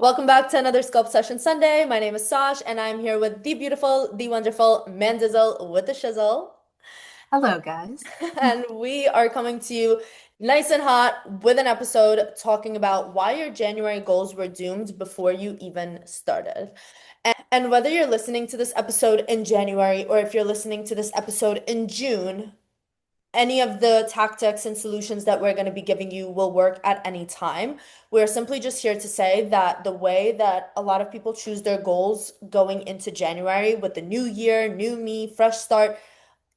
Welcome back to another Sculpt Session Sunday. My name is Sash, and I'm here with the beautiful, the wonderful Mandizzle with the shizzle. Hello, guys. And we are coming to you nice and hot with an episode talking about why your January goals were doomed before you even started. And whether you're listening to this episode in January or if you're listening to this episode in June, any of the tactics and solutions that we're going to be giving you will work at any time. We're simply just here to say that the way that a lot of people choose their goals going into January with the new year, new me, fresh start,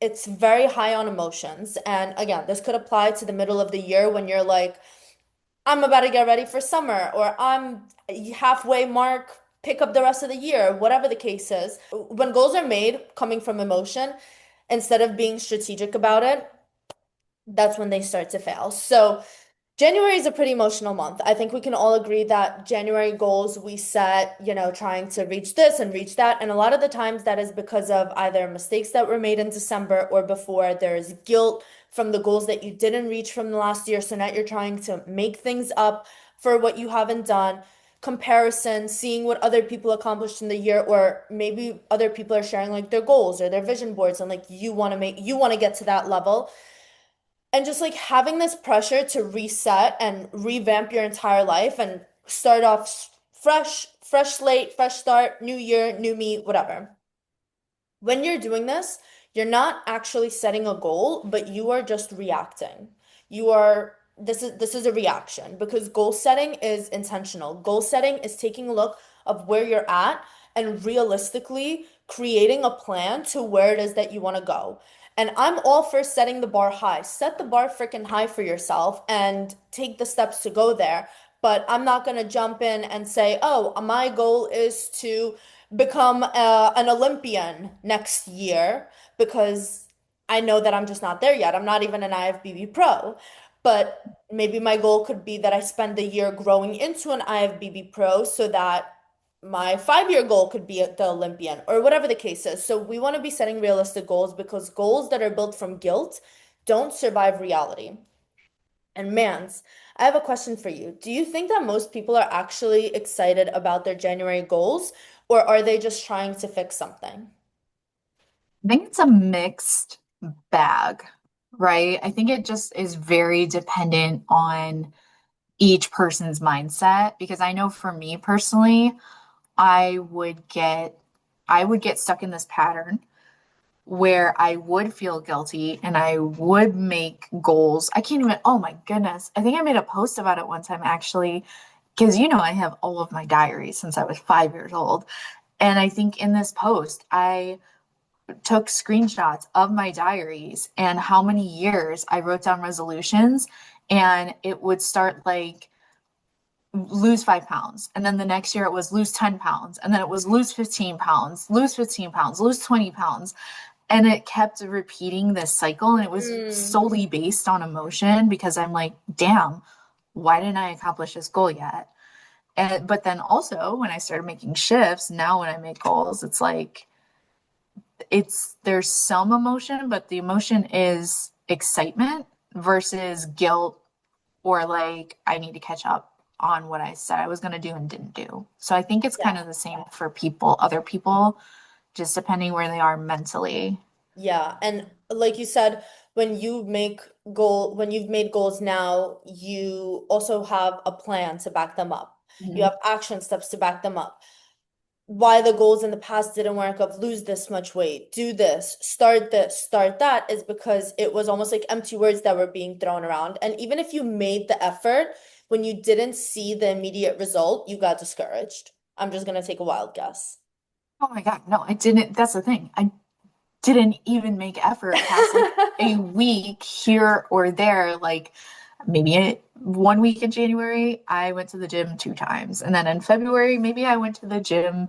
it's very high on emotions. And again, this could apply to the middle of the year when you're like, I'm about to get ready for summer, or I'm halfway mark, pick up the rest of the year, whatever the case is. When goals are made coming from emotion, instead of being strategic about it, that's when they start to fail. So January is a pretty emotional month. I think we can all agree that January goals we set, trying to reach this and reach that. And a lot of the times that is because of either mistakes that were made in December or before. There's guilt from the goals that you didn't reach from the last year. So now you're trying to make things up for what you haven't done. Comparison, seeing what other people accomplished in the year, or maybe other people are sharing like their goals or their vision boards, and like you want to get to that level. And just like having this pressure to reset and revamp your entire life and start off fresh, fresh slate, fresh start, new year, new me, whatever. When you're doing this, you're not actually setting a goal, but you are just reacting. You are this is a reaction because goal setting is intentional. Goal setting is taking a look of where you're at and realistically creating a plan to where it is that you want to go. And I'm all for setting the bar high. Set the bar freaking high for yourself and take the steps to go there. But I'm not going to jump in and say, oh, my goal is to become an Olympian next year because I know that I'm just not there yet. I'm not even an IFBB pro. But maybe my goal could be that I spend the year growing into an IFBB pro so that my 5 year goal could be the Olympian or whatever the case is. So we want to be setting realistic goals because goals that are built from guilt don't survive reality. And Mans, I have a question for you. Do you think that most people are actually excited about their January goals, or are they just trying to fix something? I think it's a mixed bag, right? I think it just is very dependent on each person's mindset because I know for me personally, I would get I would get stuck in this pattern where I would feel guilty and I would make goals. I can't even, oh my goodness. I think I made a post about it one time actually, because I have all of my diaries since I was 5 years old. And I think in this post, I took screenshots of my diaries and how many years I wrote down resolutions, and it would start like lose 5 pounds. And then the next year it was lose 10 pounds. And then it was lose 15 pounds, lose 15 pounds, lose 20 pounds. And it kept repeating this cycle. And it was Mm, solely based on emotion because I'm like, damn, why didn't I accomplish this goal yet? And but then also when I started making shifts, now when I make goals, it's like there's some emotion, but the emotion is excitement versus guilt or like I need to catch up on what I said I was going to do and didn't do. So I think it's kind yeah. of the same for people, other people, just depending where they are mentally. Yeah. And like you said, when you've made goals now, you also have a plan to back them up. You Mhm. have action steps to back them up. Why the goals in the past didn't work of lose this much weight, do this, start that is because it was almost like empty words that were being thrown around. And even if you made the effort, when you didn't see the immediate result, you got discouraged. I'm just gonna take a wild guess. Oh my God, no, I didn't. That's the thing. I didn't even make effort past like a week here or there. Like maybe 1 week in January, I went to the gym 2 times. And then in February, maybe I went to the gym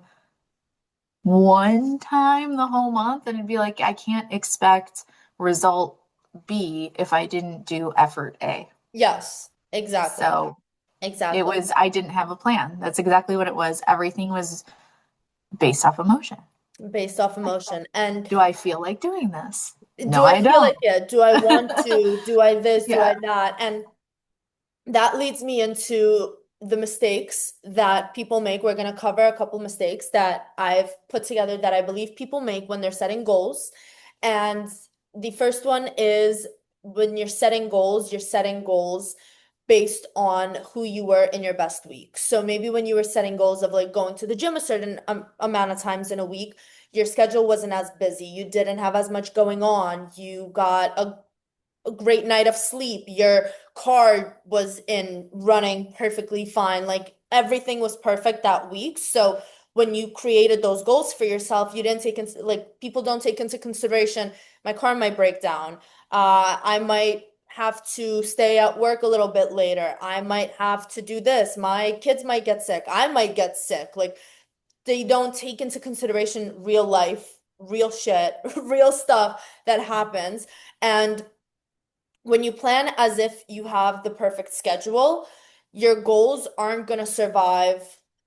one time the whole month. And it'd be like, I can't expect result B if I didn't do effort A. Yes, exactly. So it Exactly. was, I didn't have a plan. That's exactly what it was. Everything was based off emotion. Based off emotion. And Do I feel like doing this? No, do I I feel don't. like it? Do I want to? Do I this? Do Yeah. I that? And that leads me into the mistakes that people make. We're going to cover a couple mistakes that I've put together that I believe people make when they're setting goals. And the first one is when you're setting goals based on who you were in your best week. So maybe when you were setting goals of like going to the gym a certain amount of times in a week, your schedule wasn't as busy. You didn't have as much going on. You got a great night of sleep. Your car was in running perfectly fine. Like everything was perfect that week. So when you created those goals for yourself, you didn't take into like people don't take into consideration my car might break down. I might have to stay at work a little bit later. I might have to do this. My kids might get sick. I might get sick. Like they don't take into consideration real life, real shit, real stuff that happens. And when you plan as if you have the perfect schedule, your goals aren't going to survive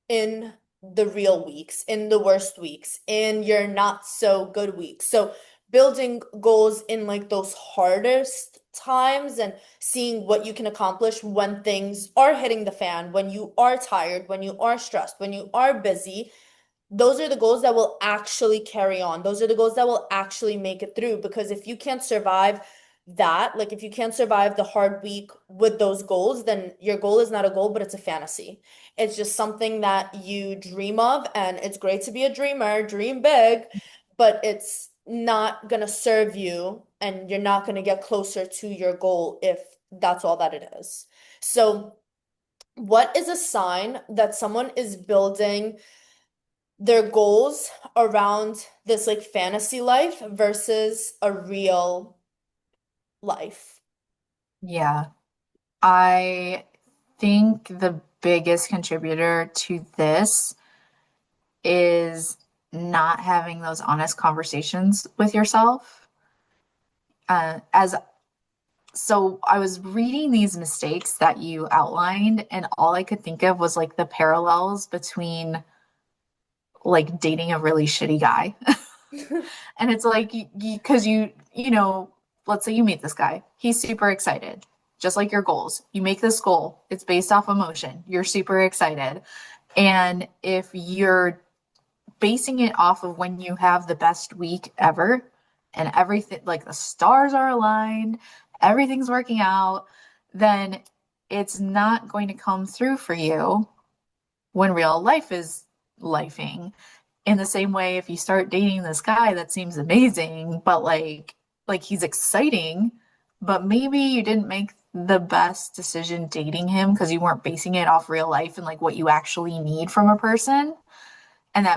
in the real weeks, in the worst weeks, in your not so good weeks. So building goals in like those hardest times and seeing what you can accomplish when things are hitting the fan, when you are tired, when you are stressed, when you are busy, those are the goals that will actually carry on. Those are the goals that will actually make it through. Because if you can't survive that, like if you can't survive the hard week with those goals, then your goal is not a goal, but it's a fantasy. It's just something that you dream of, and it's great to be a dreamer, dream big, but it's not gonna serve you, and you're not gonna get closer to your goal if that's all that it is. So, what is a sign that someone is building their goals around this like fantasy life versus a real life? Yeah. I think the biggest contributor to this is not having those honest conversations with yourself. As so I was reading these mistakes that you outlined, and all I could think of was like the parallels between like dating a really shitty guy. And it's like, because you know, let's say you meet this guy, he's super excited, just like your goals. You make this goal, it's based off emotion. You're super excited. And if you're basing it off of when you have the best week ever and everything, like the stars are aligned, everything's working out, then it's not going to come through for you when real life is lifing. In the same way, if you start dating this guy that seems amazing, but like he's exciting, but maybe you didn't make the best decision dating him because you weren't basing it off real life and like what you actually need from a person, and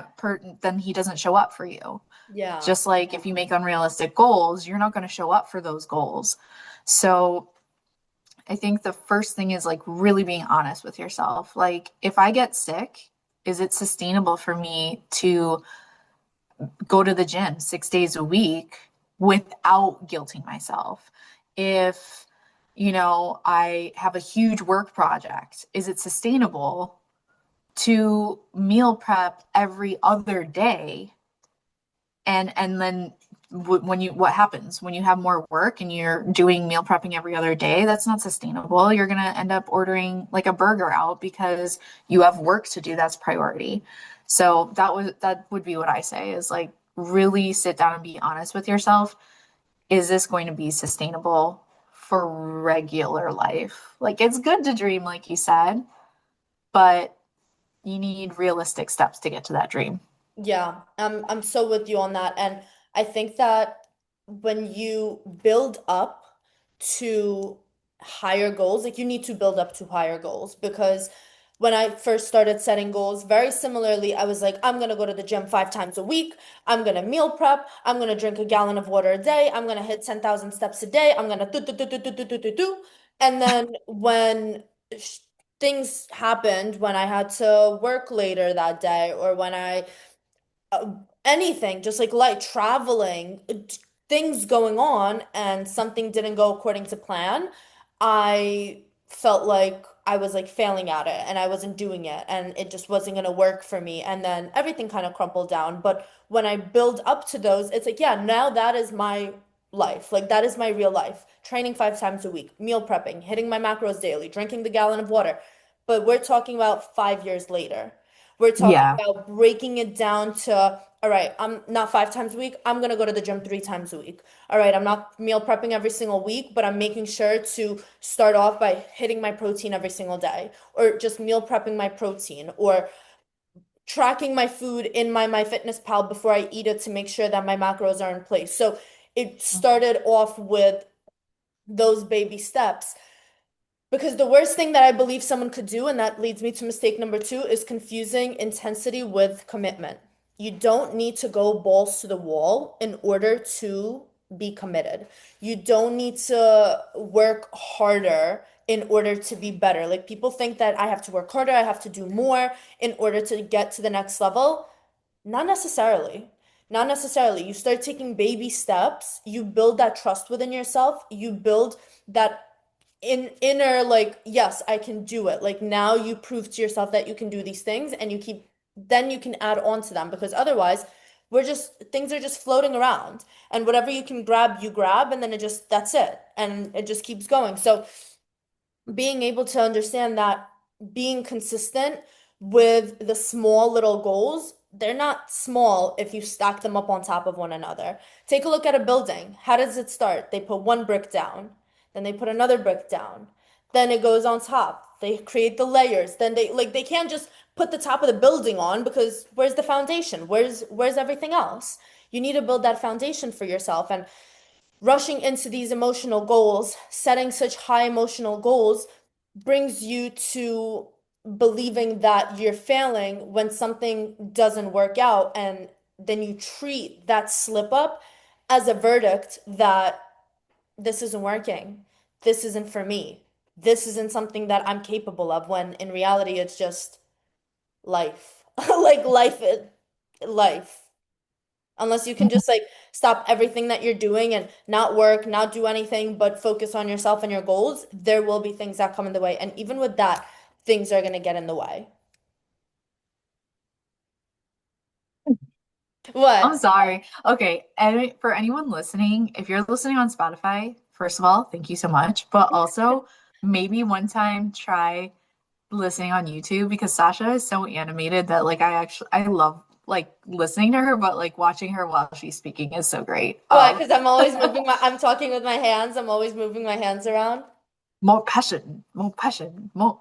then he doesn't show up for you. Yeah. Just like if you make unrealistic goals, you're not going to show up for those goals. So I think the first thing is like really being honest with yourself. Like, if I get sick, is it sustainable for me to go to the gym 6 days a week without guilting myself? If, I have a huge work project, is it sustainable to meal prep every other day? And then when you what happens when you have more work and you're doing meal prepping every other day? That's not sustainable. You're going to end up ordering like a burger out because you have work to do. That's priority. So that would be what I say, is like really sit down and be honest with yourself. Is this going to be sustainable for regular life? Like, it's good to dream, like you said, but you need realistic steps to get to that dream. Yeah, I'm so with you on that. And I think that when you build up to higher goals, like you need to build up to higher goals because when I first started setting goals, very similarly, I was like, I'm gonna go to the gym 5 times a week. I'm gonna meal prep. I'm gonna drink a gallon of water a day. I'm gonna hit 10,000 steps a day. I'm gonna do. And then when sh- things happened, when I had to work later that day or when I anything, just like traveling, things going on, and something didn't go according to plan, I felt like I was like failing at it and I wasn't doing it and it just wasn't going to work for me. And then everything kind of crumpled down. But when I build up to those, it's like, yeah, now that is my life. Like that is my real life. Training 5 times a week, meal prepping, hitting my macros daily, drinking the gallon of water. but we're talking about 5 years later. We're talking Yeah. about breaking it down to, all right, I'm not 5 times a week. I'm gonna go to the gym 3 times a week. All right, I'm not meal prepping every single week, but I'm making sure to start off by hitting my protein every single day, or just meal prepping my protein, or tracking my food in my MyFitnessPal before I eat it to make sure that my macros are in place. So it started off with those baby steps. Because the worst thing that I believe someone could do, and that leads me to mistake number two, is confusing intensity with commitment. You don't need to go balls to the wall in order to be committed. You don't need to work harder in order to be better. Like people think that I have to work harder, I have to do more in order to get to the next level. Not necessarily. Not necessarily. You start taking baby steps, you build that trust within yourself, you build that inner like, yes, I can do it. Like now you prove to yourself that you can do these things and you keep then you can add on to them because otherwise we're just things are just floating around and whatever you can grab, you grab and then it just that's it and it just keeps going. So being able to understand that being consistent with the small little goals, they're not small if you stack them up on top of one another. Take a look at a building. How does it start? They put one brick down, then they put another brick down, then it goes on top. They create the layers. Then they can't just put the top of the building on because where's the foundation? Where's everything else? You need to build that foundation for yourself and rushing into these emotional goals, setting such high emotional goals brings you to believing that you're failing when something doesn't work out. And then you treat that slip up as a verdict that this isn't working. This isn't for me. This isn't something that I'm capable of, when in reality, it's just life. Like life. Unless you can just like stop everything that you're doing and not work, not do anything, but focus on yourself and your goals, there will be things that come in the way. And even with that, things are going to get in the way. I'm What? sorry. Okay, and for anyone listening, if you're listening on Spotify, first of all, thank you so much. But also, maybe one time try listening on YouTube because Sasha is so animated that like I love like listening to her, but like watching her while she's speaking is so great. Why? Because I'm talking with my hands. I'm always moving my hands around. More energy, more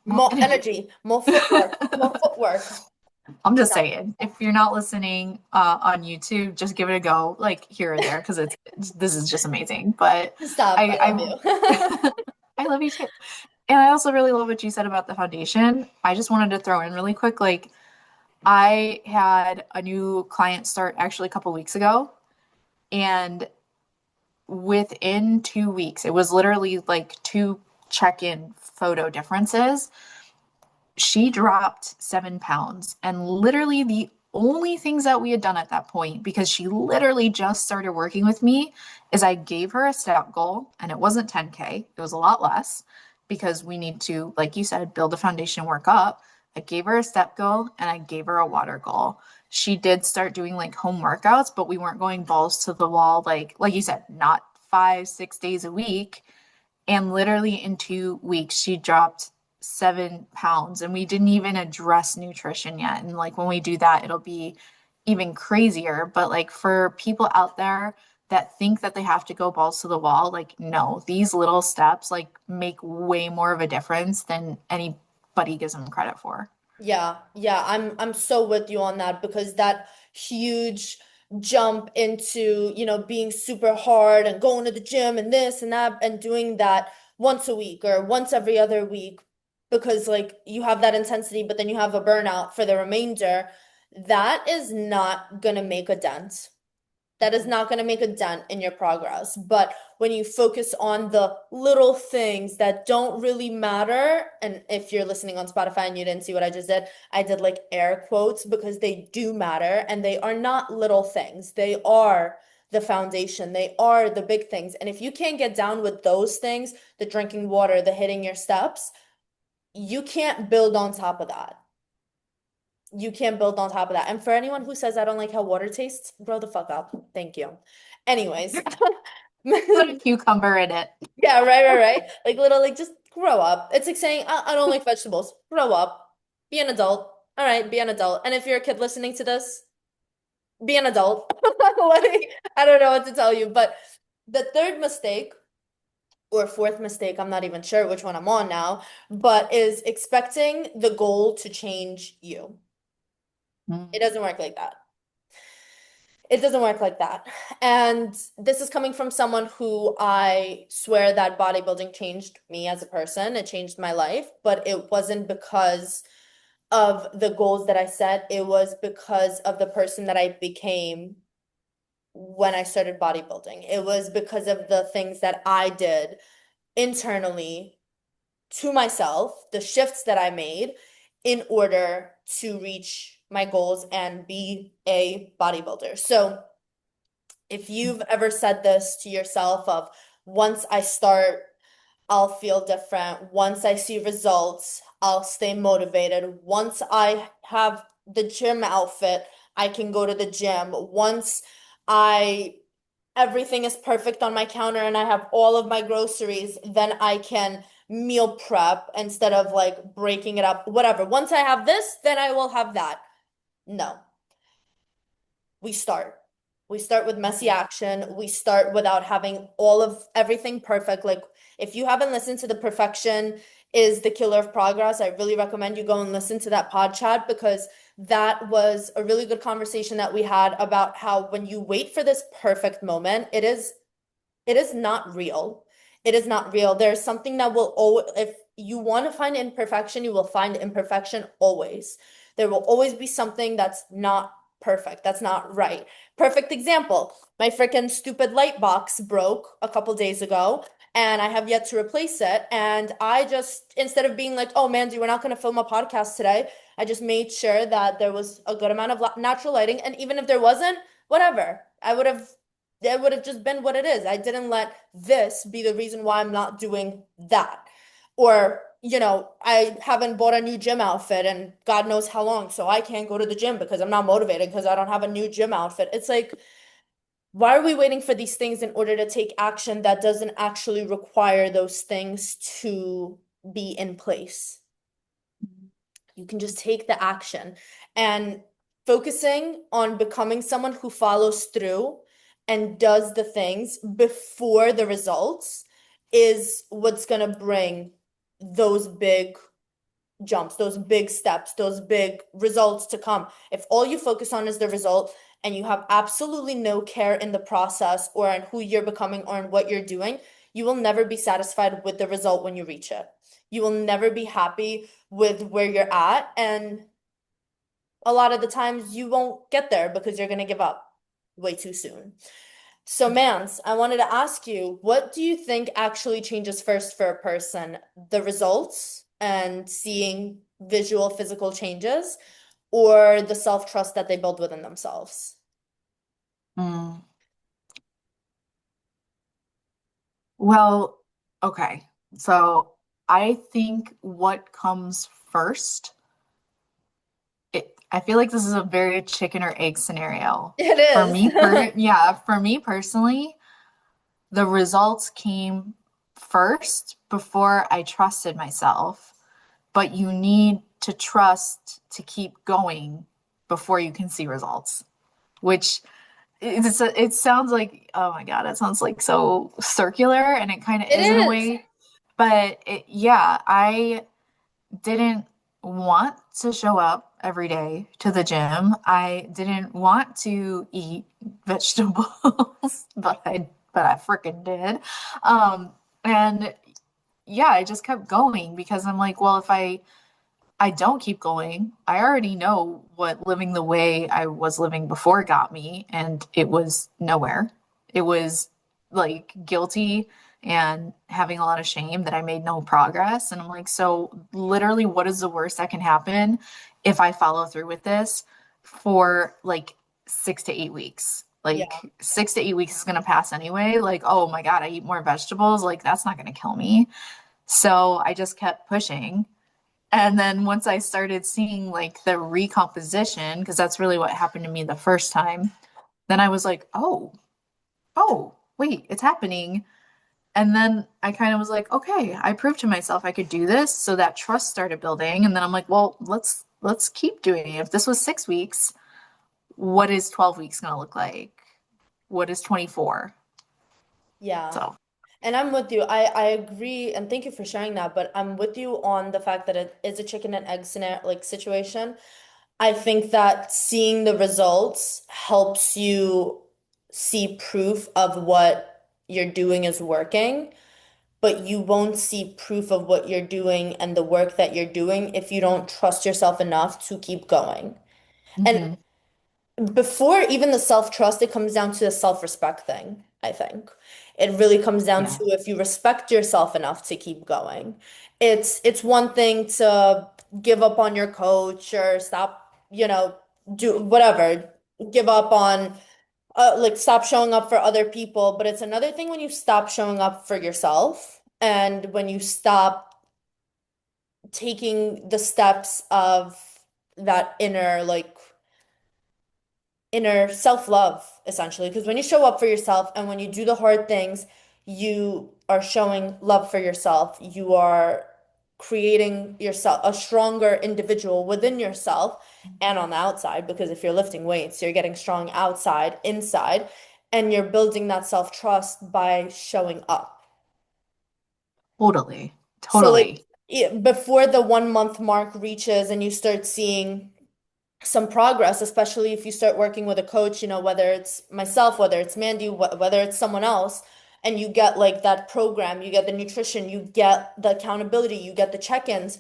More energy. energy, more footwork, more footwork. I'm just No, saying, if you're not listening on YouTube, just give it a go, like here or there, because this is just amazing. But stop. I love I you. I love you too. And I also really love what you said about the foundation. I just wanted to throw in really quick, like I had a new client start actually a couple weeks ago, and within 2 weeks, it was literally like two check-in photo differences. She dropped 7 pounds. And literally, the only things that we had done at that point, because she literally just started working with me, is I gave her a step goal, and it wasn't 10K, it was a lot less because we need to, like you said, build a foundation, work up. I gave her a step goal and I gave her a water goal. She did start doing like home workouts, but we weren't going balls to the wall, like you said, not 5, 6 days a week. And literally in 2 weeks, she dropped 7 pounds. And we didn't even address nutrition yet. And like when we do that, it'll be even crazier. But like for people out there that think that they have to go balls to the wall, like no, these little steps like make way more of a difference than anybody gives them credit for. Yeah, yeah, I'm so with you on that because that huge jump into, being super hard and going to the gym and this and that and doing that once a week or once every other week because like you have that intensity, but then you have a burnout for the remainder, that is not gonna make a dent. That is not going to make a dent in your progress. But when you focus on the little things that don't really matter, and if you're listening on Spotify and you didn't see what I did like air quotes because they do matter and they are not little things. They are the foundation, they are the big things. And if you can't get down with those things, the drinking water, the hitting your steps, you can't build on top of that. You can't build on top of that. And for anyone who says I don't like how water tastes, grow the fuck up. Thank you. Anyways. Put a cucumber in it. Yeah, right, right, right. Like little, like just Grow up. It's like saying, I don't like vegetables. Grow up. Be an adult. All right, be an adult. And if you're a kid listening to this, be an adult. Like, I don't know what to tell you. But the third mistake, or fourth mistake, I'm not even sure which one I'm on now, but is expecting the goal to change you. It Mm. doesn't work like that. It doesn't work like that. And this is coming from someone who I swear that bodybuilding changed me as a person. It changed my life, but it wasn't because of the goals that I set. It was because of the person that I became when I started bodybuilding. It was because of the things that I did internally to myself, the shifts that I made in order to reach my goals and be a bodybuilder. So, if you've ever said this to yourself of once I start, I'll feel different. Once I see results, I'll stay motivated. Once I have the gym outfit, I can go to the gym. Once I everything is perfect on my counter and I have all of my groceries, then I can meal prep instead of like breaking it up. Whatever. Once I have this, then I will have that. No, we start. We start with messy Mhm. action. We start without having all of everything perfect. Like, if you haven't listened to the Perfection is the Killer of Progress, I really recommend you go and listen to that pod chat because that was a really good conversation that we had about how when you wait for this perfect moment, it is not real. It is not real. There's something that will always, if you want to find imperfection, you will find imperfection always. There will always be something that's not perfect, that's not right. Perfect example. My freaking stupid light box broke a couple days ago, and I have yet to replace it. And I just, instead of being like, oh, Mandy, we're not going to film a podcast today, I just made sure that there was a good amount of natural lighting. And even if there wasn't, whatever. It would have just been what it is. I didn't let this be the reason why I'm not doing that. Or, I haven't bought a new gym outfit and God knows how long, so I can't go to the gym because I'm not motivated because I don't have a new gym outfit. It's like, why are we waiting for these things in order to take action that doesn't actually require those things to be in place? You can just take the action and focusing on becoming someone who follows through and does the things before the results is what's going to bring those big jumps, those big steps, those big results to come. If all you focus on is the result and you have absolutely no care in the process or in who you're becoming or in what you're doing, you will never be satisfied with the result when you reach it. You will never be happy with where you're at. And a lot of the times you won't get there because you're going to give up way too soon. So, Mans, I wanted to ask you, what do you think actually changes first for a person? The results and seeing visual, physical changes, or the self-trust that they build within themselves? Mm. Well, okay. So I think what comes first, I feel like this is a very chicken or egg scenario. It For is. me, for me personally, the results came first before I trusted myself. But you need to trust to keep going before you can see results, which it sounds like, oh my God, it sounds like so circular, and it kind of It is in a is. way. But yeah, I didn't want to show up every day to the gym. I didn't want to eat vegetables, but I freaking did. Um, and yeah, I just kept going because I'm like, well, if I don't keep going, I already know what living the way I was living before got me, and it was nowhere. It was like guilty and having a lot of shame that I made no progress. And I'm like, so literally, what is the worst that can happen if I follow through with this for like 6 to 8 weeks? Yeah. Like 6 to 8 weeks is going to pass anyway. Like, oh my God, I eat more vegetables. Like, that's not going to kill me. So I just kept pushing. And then once I started seeing like the recomposition, because that's really what happened to me the first time, then I was like, oh, wait, it's happening. And then I kind of was like, okay, I proved to myself I could do this. So that trust started building. And then I'm like, well, let's keep doing it. If this was 6 weeks, what is 12 weeks gonna look like? What is 24? Yeah. So, And I'm with you. I agree, and thank you for sharing that. But I'm with you on the fact that it is a chicken and egg scenario, like situation. I think that seeing the results helps you see proof of what you're doing is working, but you won't see proof of what you're doing and the work that you're doing if you don't trust yourself enough to keep going. And mhm, before even the self-trust, it comes down to a self-respect thing, I think. It really comes down yeah, to if you respect yourself enough to keep going. It's one thing to give up on your coach or stop, do whatever, give up on like stop showing up for other people, but it's another thing when you stop showing up for yourself and when you stop taking the steps of that inner self-love, essentially. Because when you show up for yourself and when you do the hard things, you are showing love for yourself. You are creating yourself a stronger individual within yourself and on the outside. Because if you're lifting weights, you're getting strong outside, inside, and you're building that self-trust by showing up. totally, So, like, totally. before the 1 month mark reaches and you start seeing some progress, especially if you start working with a coach, whether it's myself, whether it's Mandy, whether it's someone else, and you get like that program, you get the nutrition, you get the accountability, you get the check-ins.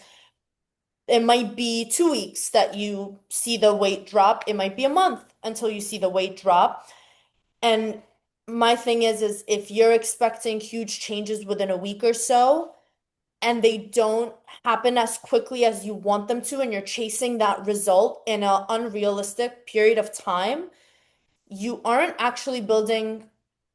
It might be 2 weeks that you see the weight drop. It might be a month until you see the weight drop. And my thing is if you're expecting huge changes within a week or so, and they don't happen as quickly as you want them to, and you're chasing that result in an unrealistic period of time, you aren't actually building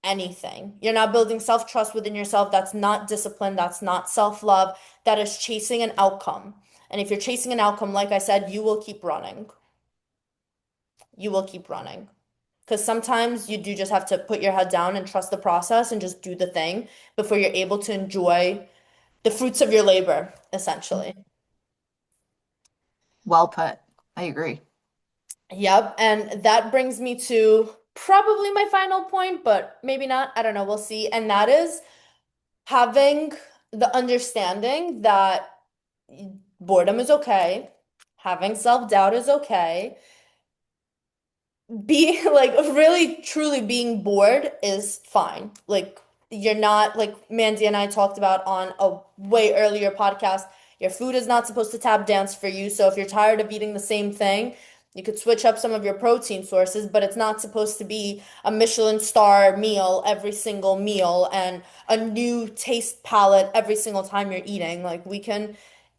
anything. You're not building self-trust within yourself. That's not discipline. That's not self-love. That is chasing an outcome. And if you're chasing an outcome, like I said, you will keep running. You will keep running. Because sometimes you do just have to put your head down and trust the process and just do the thing before you're able to enjoy the fruits of your labor, essentially. Well put. I agree. Yep, and that brings me to probably my final point, but maybe not. I don't know, we'll see. And that is having the understanding that boredom is okay, having self-doubt is okay, be like really truly being bored is fine. Like you're not like Mandy and I talked about on a way earlier podcast. Your food is not supposed to tap dance for you. So if you're tired of eating the same thing, you could switch up some of your protein sources, but it's not supposed to be a Michelin star meal every single meal and a new taste palette every single time you're eating.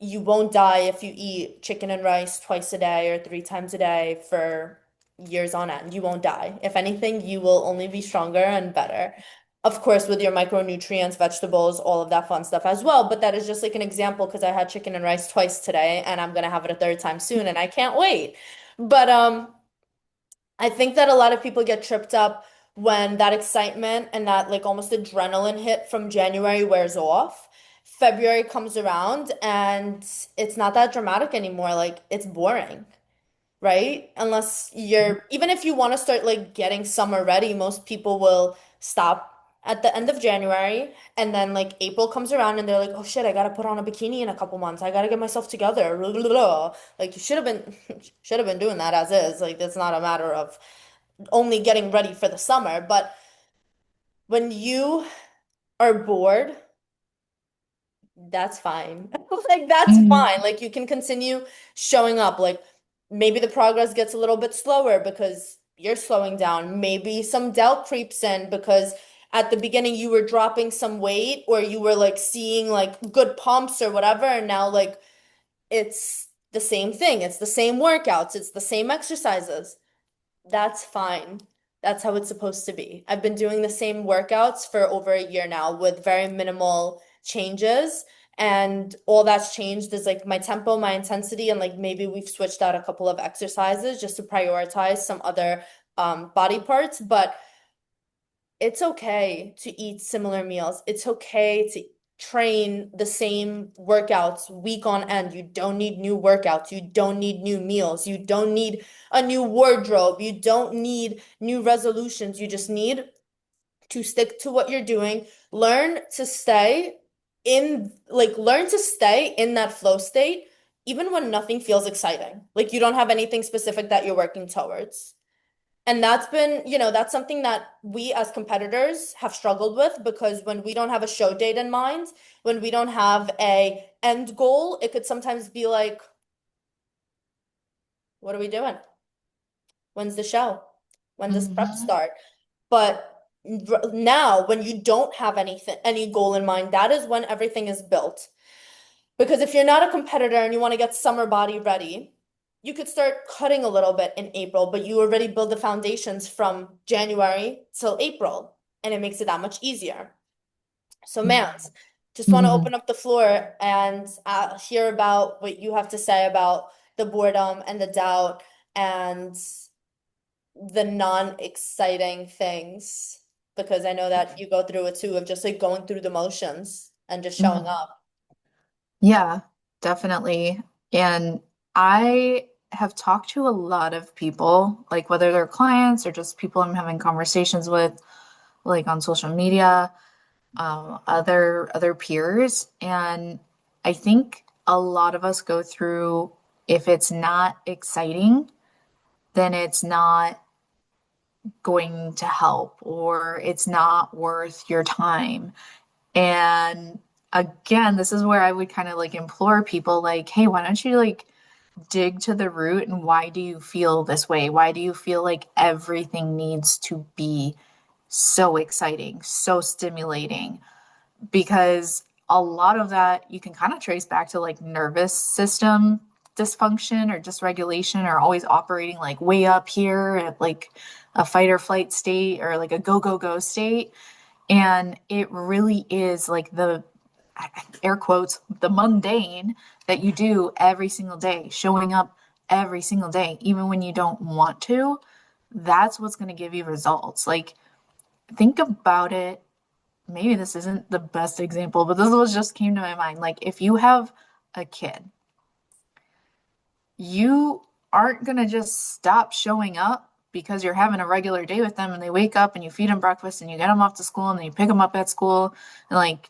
You won't die if you eat chicken and rice twice a day or 3 times a day for years on end. You won't die. If anything, you will only be stronger and better. Of course, with your micronutrients, vegetables, all of that fun stuff as well. But that is just like an example because I had chicken and rice twice today and I'm gonna have it a third time soon and I can't wait. But I think that a lot of people get tripped up when that excitement and that like almost adrenaline hit from January wears off. February comes around and it's not that dramatic anymore. Like it's boring, right? Unless even if you want to start like getting summer ready, most people will stop at the end of January and then like April comes around and they're like, oh shit, I gotta put on a bikini in a couple months. I gotta get myself together. Like you should have been should have been doing that as is. Like it's not a matter of only getting ready for the summer, but when you are bored, that's fine. Like that's Mhm. fine. Like you can continue showing up. Like maybe the progress gets a little bit slower because you're slowing down. Maybe some doubt creeps in because at the beginning you were dropping some weight or you were like seeing like good pumps or whatever, and now like it's the same thing. It's the same workouts, it's the same exercises. That's fine. That's how it's supposed to be. I've been doing the same workouts for over a year now with very minimal changes. And all that's changed is like my tempo, my intensity, and like maybe we've switched out a couple of exercises just to prioritize some other body parts. But it's okay to eat similar meals. It's okay to train the same workouts week on end. You don't need new workouts. You don't need new meals. You don't need a new wardrobe. You don't need new resolutions. You just need to stick to what you're doing. Learn to stay in that flow state, even when nothing feels exciting. Like you don't have anything specific that you're working towards. And that's something that we as competitors have struggled with because when we don't have a show date in mind, when we don't have a end goal, it could sometimes be like, what are we doing? When's the show? When does prep Hmm. start? But now, when you don't have any goal in mind, that is when everything is built. Because if you're not a competitor and you want to get summer body ready, you could start cutting a little bit in April, but you already build the foundations from January till April, and it makes it that much easier. So, Mans, just want to Hmm. open up the floor and hear about what you have to say about the boredom and the doubt and the non-exciting things, because I know that you go through it too of just like going through the motions and just showing Hmm. up. Yeah, definitely. And I have talked to a lot of people, like whether they're clients or just people I'm having conversations with, like on social media, other peers, and I think a lot of us go through, if it's not exciting, then it's not going to help or it's not worth your time. And again, this is where I would kind of like implore people like, hey, why don't you like dig to the root and why do you feel this way? Why do you feel like everything needs to be so exciting, so stimulating? Because a lot of that you can kind of trace back to like nervous system dysfunction or dysregulation or always operating like way up here at like a fight or flight state or like a go go go state. And it really is like the air quotes, the mundane that you do every single day, showing up every single day, even when you don't want to. That's what's going to give you results. Like, think about it. Maybe this isn't the best example, but this was just came to my mind. Like, if you have a kid, you aren't going to just stop showing up because you're having a regular day with them and they wake up and you feed them breakfast and you get them off to school and then you pick them up at school and like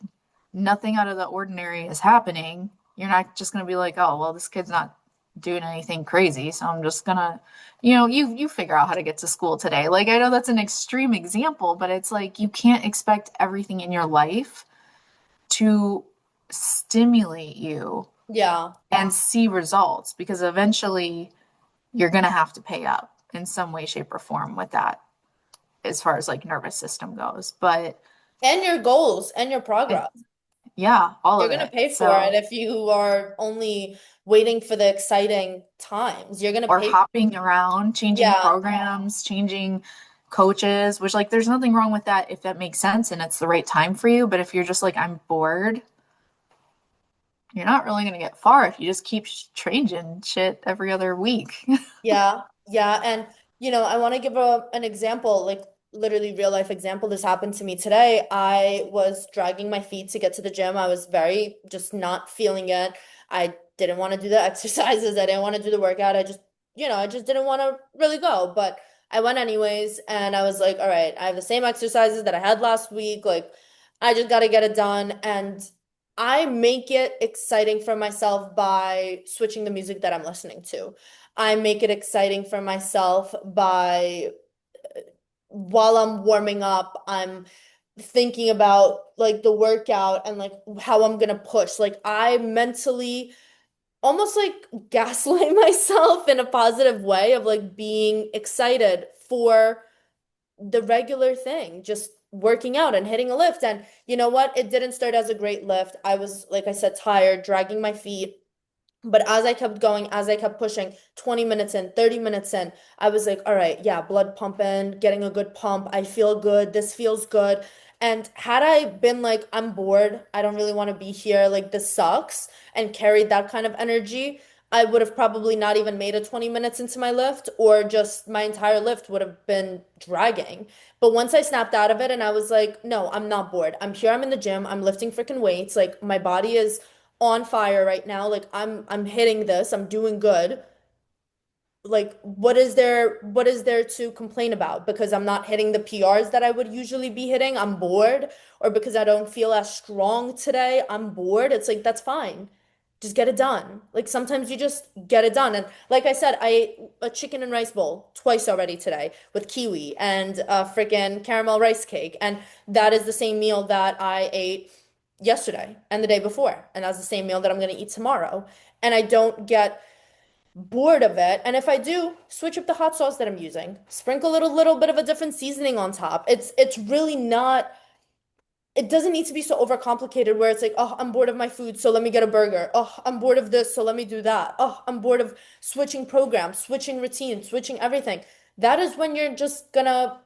nothing out of the ordinary is happening. You're not just going to be like, oh, well, this kid's not doing anything crazy. So I'm just gonna, you figure out how to get to school today. Like I know that's an extreme example, but it's like you can't expect everything in your life to stimulate you Yeah. and see results because eventually you're going to have to pay up in some way, shape, or form with that as far as like nervous system goes. But And your goals and your progress. yeah, all You're of gonna it. pay for it So, if you are only waiting for the exciting times. You're gonna or pay. hopping around, changing Yeah, programs, changing coaches, which like there's nothing wrong with that if that makes sense and it's the right time for you. But if you're just like, I'm bored, you're not really going to get far if you just keep changing shit every other week. yeah, yeah. And I want to give an example, like literally real life example. This happened to me today. I was dragging my feet to get to the gym. I was very just not feeling it. I didn't want to do the exercises. I didn't want to do the workout. I just didn't want to really go. But I went anyways, and I was like, all right, I have the same exercises that I had last week. Like, I just got to get it done. And I make it exciting for myself by switching the music that I'm listening to. I make it exciting for myself by while I'm warming up, I'm thinking about like the workout and like how I'm gonna push. Like I mentally almost like gaslight myself in a positive way of like being excited for the regular thing, just working out and hitting a lift. And you know what? It didn't start as a great lift. I was, like I said, tired, dragging my feet. But as I kept going, as I kept pushing, 20 minutes in, 30 minutes in, I was like, all right, yeah, blood pumping, getting a good pump. I feel good. This feels good. And had I been like, I'm bored, I don't really want to be here, like this sucks, and carried that kind of energy, I would have probably not even made it 20 minutes into my lift, or just my entire lift would have been dragging. But once I snapped out of it and I was like, no, I'm not bored. I'm here, I'm in the gym, I'm lifting freaking weights. Like my body is on fire right now. Like I'm hitting this, I'm doing good. Like what is there to complain about? Because I'm not hitting the PRs that I would usually be hitting, I'm bored, or because I don't feel as strong today, I'm bored. It's like that's fine. Just get it done. Like sometimes you just get it done. And like I said, I ate a chicken and rice bowl twice already today with kiwi and a freaking caramel rice cake. And that is the same meal that I ate yesterday and the day before. And that's the same meal that I'm going to eat tomorrow. And I don't get bored of it. And if I do, switch up the hot sauce that I'm using. Sprinkle a little bit of a different seasoning on top. It's really not, it doesn't need to be so overcomplicated where it's like, oh, I'm bored of my food, so let me get a burger. Oh, I'm bored of this, so let me do that. Oh, I'm bored of switching programs, switching routines, switching everything. That is when you're just gonna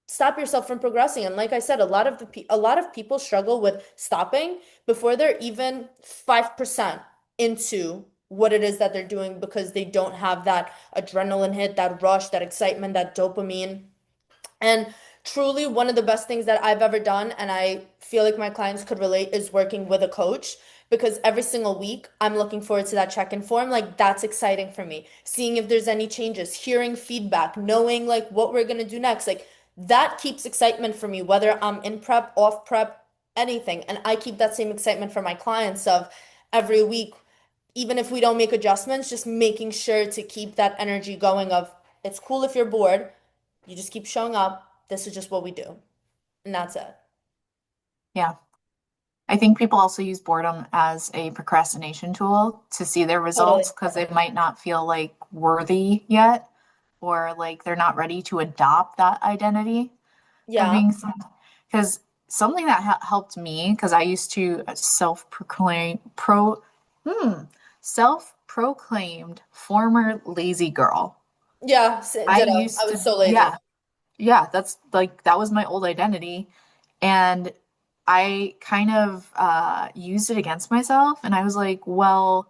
stop yourself from progressing. And like I said, a lot of people struggle with stopping before they're even 5% into what it is that they're doing because they don't have that adrenaline hit, that rush, that excitement, that dopamine. And truly, one of the best things that I've ever done, and I feel like my clients could relate, is working with a coach because every single week I'm looking forward to that check-in form. Like, that's exciting for me. Seeing if there's any changes, hearing feedback, knowing like what we're gonna do next. Like, that keeps excitement for me, whether I'm in prep, off prep, anything. And I keep that same excitement for my clients of every week, even if we don't make adjustments, just making sure to keep that energy going of it's cool if you're bored. You just keep showing up. This is just what we do. And that's it. Yeah. I think people also use boredom as a procrastination tool to see their Totally. results because they might not feel like worthy yet, or like they're not ready to adopt that identity of Yeah. being some. Because something that helped me, because I used to hmm, self-proclaimed former lazy girl. Yeah. I Ditto. I used was to, so lazy. yeah, yeah, that's like that was my old identity. And I kind of used it against myself. And I was like, well,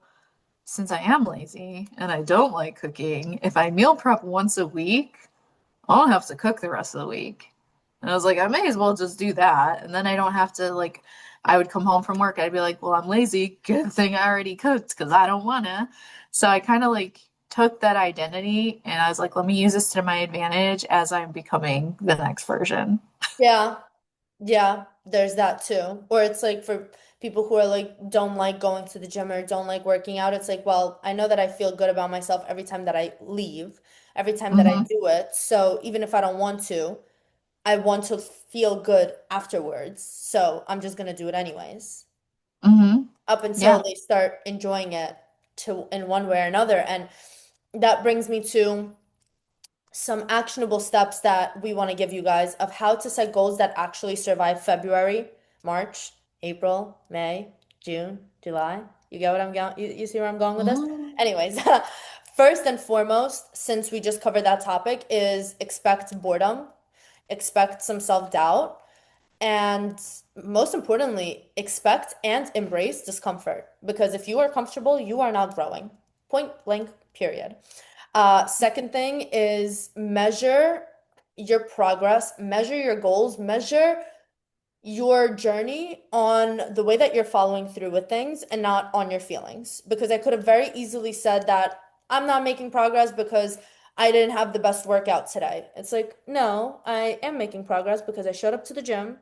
since I am lazy and I don't like cooking, if I meal prep once a week, I don't have to cook the rest of the week. And I was like, I may as well just do that. And then I don't have to, like, I would come home from work. I'd be like, well, I'm lazy. Good thing I already cooked because I don't wanna. So I kind of like took that identity and I was like, let me use this to my advantage as I'm becoming the next version. Yeah. Yeah. There's that too. Or it's like for people who are like, don't like going to the gym or don't like working out, it's like, well, I know that I feel good about myself every time that I leave, every time that I Hmm. do it. So even if I don't want to, I want to feel good afterwards. So I'm just gonna do it anyways, Hmm. up until Yeah. they start enjoying it to in one way or another. And that brings me to some actionable steps that we want to give you guys of how to set goals that actually survive February, March, April, May, June, July. You get what I'm going, you see where I'm going with this? Mhm. Anyways, first and foremost, since we just covered that topic, is expect boredom, expect some self-doubt, and most importantly, expect and embrace discomfort. Because if you are comfortable, you are not growing. Point blank, period. Second thing is measure your progress, measure your goals, measure your journey on the way that you're following through with things and not on your feelings. Because I could have very easily said that I'm not making progress because I didn't have the best workout today. It's like, no, I am making progress because I showed up to the gym,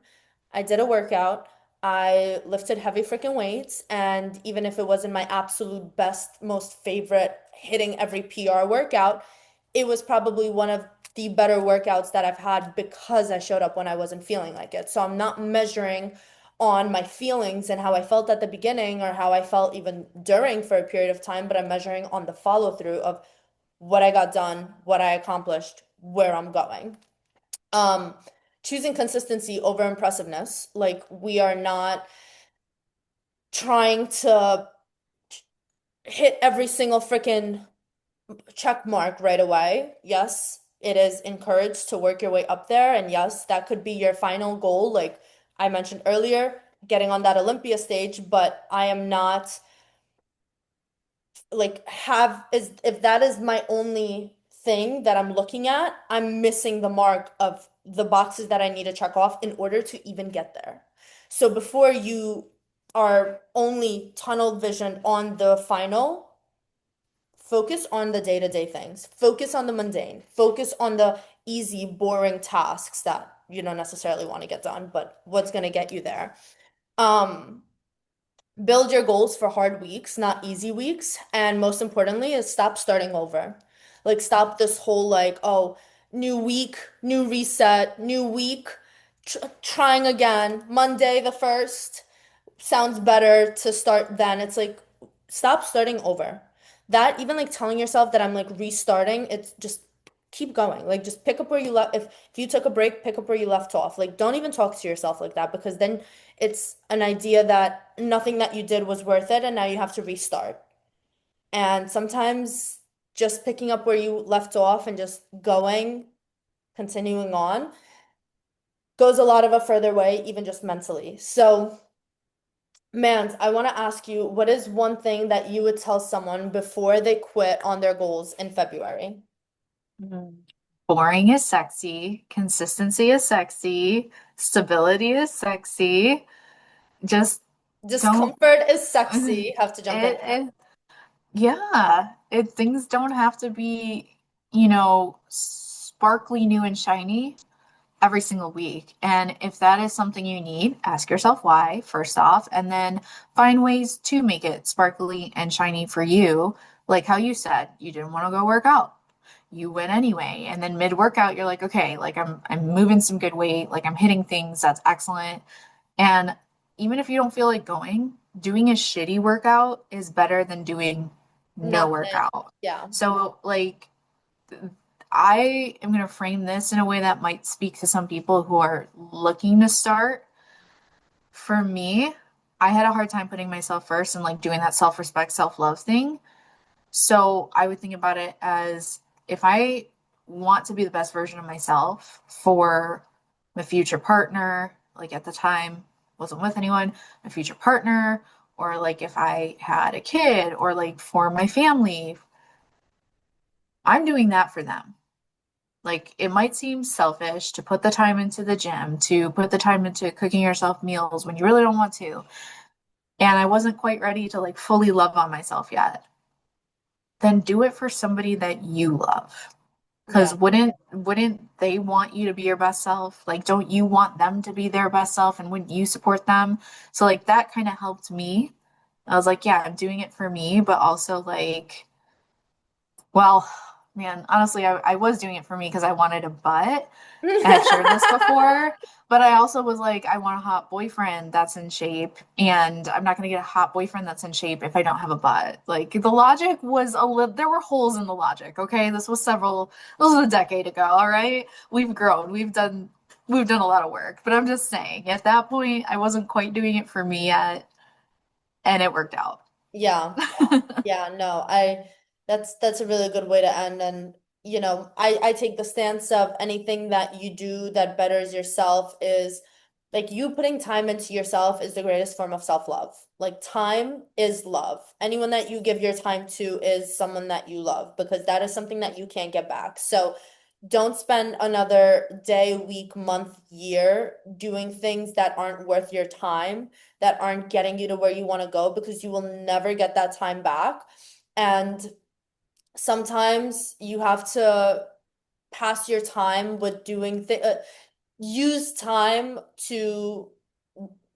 I did a workout, I lifted heavy freaking weights, and even if it wasn't my absolute best, most favorite hitting every PR workout, it was probably one of the better workouts that I've had because I showed up when I wasn't feeling like it. So I'm not measuring on my feelings and how I felt at the beginning or how I felt even during for a period of time, but I'm measuring on the follow through of what I got done, what I accomplished, where I'm going. Um, Choosing consistency over impressiveness. Like we are not trying to hit every single freaking check mark right away. Yes, it is encouraged to work your way up there. And yes, that could be your final goal. Like I mentioned earlier, getting on that Olympia stage, but I am not like have is if that is my only thing that I'm looking at, I'm missing the mark of the boxes that I need to check off in order to even get there. So before you are only tunnel vision on the final, focus on the day-to-day things. Focus on the mundane. Focus on the easy, boring tasks that you don't necessarily want to get done, but what's going to get you there. Um, Build your goals for hard weeks, not easy weeks. And most importantly, is stop starting over. Like, stop this whole, like, oh, new week, new reset, new week, trying again. Monday the 1st sounds better to start then. It's like, stop starting over. That, even like telling yourself that I'm like restarting, it's just keep going. Like, just pick up where you left. If you took a break, pick up where you left off. Like, don't even talk to yourself like that, because then it's an idea that nothing that you did was worth it and now you have to restart. And sometimes just picking up where you left off and just going, continuing on, goes a lot of a further way, even just mentally. So, Mans, I want to ask you, what is one thing that you would tell someone before they quit on their goals in February? Mm. Boring is sexy, consistency is sexy, stability is sexy. Just don't Discomfort is sexy. it, Have to jump in there. it yeah, things don't have to be, sparkly new and shiny every single week. And if that is something you need, ask yourself why, first off, and then find ways to make it sparkly and shiny for you. Like how you said, you didn't want to go work out. You went anyway. And then mid-workout, you're like, okay, like I'm moving some good weight, like I'm hitting things, that's excellent. And even if you don't feel like going, doing a shitty workout is better than doing no Nothing. workout. Yeah. So like I am going to frame this in a way that might speak to some people who are looking to start. For me, I had a hard time putting myself first and like doing that self-respect, self-love thing. So I would think about it as if I want to be the best version of myself for my future partner, like at the time wasn't with anyone, my future partner, or like if I had a kid, or like for my family, I'm doing that for them. Like it might seem selfish to put the time into the gym, to put the time into cooking yourself meals when you really don't want to. And I wasn't quite ready to like fully love on myself yet. Then do it for somebody that you love. Yeah. Because wouldn't they want you to be your best self? Like, don't you want them to be their best self? And wouldn't you support them? So like that kind of helped me. I was like, yeah, I'm doing it for me, but also like well, man, honestly, I was doing it for me because I wanted a butt. And I've shared this before, but I also was like, I want a hot boyfriend that's in shape, and I'm not going to get a hot boyfriend that's in shape if I don't have a butt. Like the logic was a little, there were holes in the logic. Okay, this was a decade ago. All right, we've grown, we've done a lot of work, but I'm just saying, at that point, I wasn't quite doing it for me yet, and it worked out. Yeah. Yeah, no, that's a really good way to end. And I take the stance of anything that you do that betters yourself is like you putting time into yourself is the greatest form of self-love. Like time is love. Anyone that you give your time to is someone that you love, because that is something that you can't get back. So don't spend another day, week, month, year doing things that aren't worth your time, that aren't getting you to where you want to go, because you will never get that time back. And sometimes you have to pass your time with doing th use time to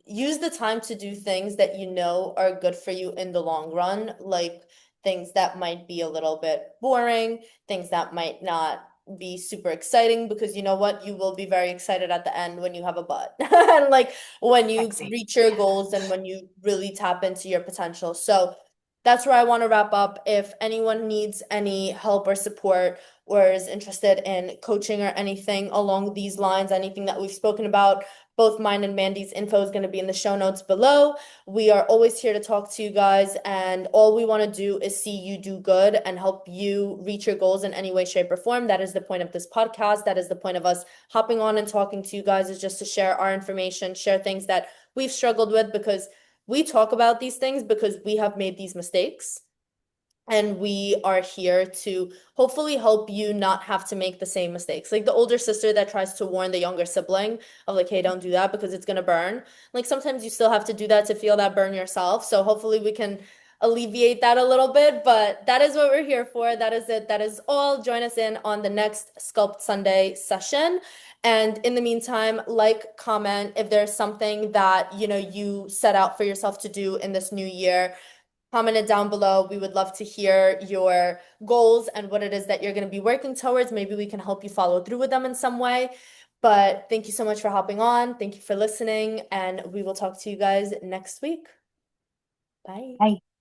use the time to do things that you know are good for you in the long run, like things that might be a little bit boring, things that might not be super exciting, because you know what? You will be very excited at the end when you have a butt and like when you Sexy. reach your goals and when you really tap into your potential. So that's where I want to wrap up. If anyone needs any help or support or is interested in coaching or anything along these lines, anything that we've spoken about, both mine and Mandy's info is going to be in the show notes below. We are always here to talk to you guys, and all we want to do is see you do good and help you reach your goals in any way, shape, or form. That is the point of this podcast. That is the point of us hopping on and talking to you guys, is just to share our information, share things that we've struggled with, because we talk about these things because we have made these mistakes. And we are here to hopefully help you not have to make the same mistakes. Like the older sister that tries to warn the younger sibling of like, hey, don't do that because it's gonna burn. Like sometimes you still have to do that to feel that burn yourself. So hopefully we can alleviate that a little bit, but that is what we're here for. That is it. That is all. Join us in on the next Sculpt Sunday session. And in the meantime, like, comment if there's something that, you set out for yourself to do in this new year. Comment it down below. We would love to hear your goals and what it is that you're going to be working towards. Maybe we can help you follow through with them in some way. But thank you so much for hopping on. Thank you for listening, and we will talk to you guys next week. Bye. Bye.